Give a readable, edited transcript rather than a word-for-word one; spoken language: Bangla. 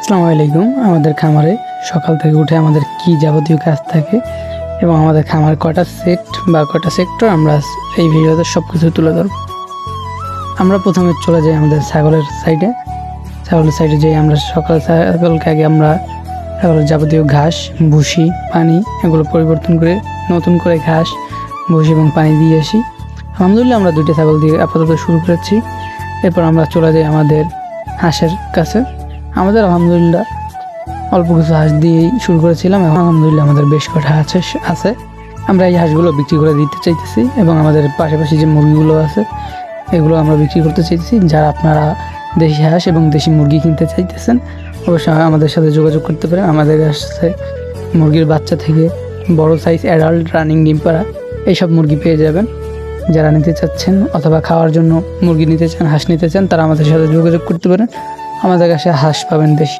আসসালামু আলাইকুম। আমাদের খামারে সকাল থেকে উঠে আমাদের কি যাবতীয় কাজ থাকে এবং আমাদের খামার কটা সেট বা কটা সেক্টর আমরা এই ভিডিওতে সব কিছু তুলে ধরব। আমরা প্রথমে চলে যাই আমাদের ছাগলের সাইডে যেয়ে আমরা ছাগলকে আগে আমরা ছাগলের যাবতীয় ঘাস, ভুসি, পানি এগুলো পরিবর্তন করে নতুন করে ঘাস, ভুসি এবং পানি দিয়ে আসি। আলহামদুলিল্লাহ আমরা 2টি ছাগল দিয়ে আপাতত শুরু করেছি। এরপর আমরা চলে যাই আমাদের হাঁসের কাছে। আমাদের আলহামদুলিল্লাহ অল্প কিছু হাঁস দিয়েই শুরু করেছিলাম এবং আলহামদুলিল্লাহ আমাদের বেশ কটা হাঁস আছে। আমরা এই হাঁসগুলো বিক্রি করে দিতে চাইতেছি এবং আমাদের পাশাপাশি যে মুরগিগুলো আছে এগুলো আমরা বিক্রি করতে চাইতেছি। যারা আপনারা দেশি হাঁস এবং দেশি মুরগি কিনতে চাইতেছেন অবশ্যই আমাদের সাথে যোগাযোগ করতে পারেন। আমাদের কাছে মুরগির বাচ্চা থেকে বড় সাইজ অ্যাডাল্ট রানিং ডিম পাড়া এইসব মুরগি পেয়ে যাবেন। যারা নিতে চাচ্ছেন অথবা খাওয়ার জন্য মুরগি নিতে চান, হাঁস নিতে চান, তারা আমাদের সাথে যোগাযোগ করতে পারেন। আমাদের কাছে হাঁস পাবেন দেশি।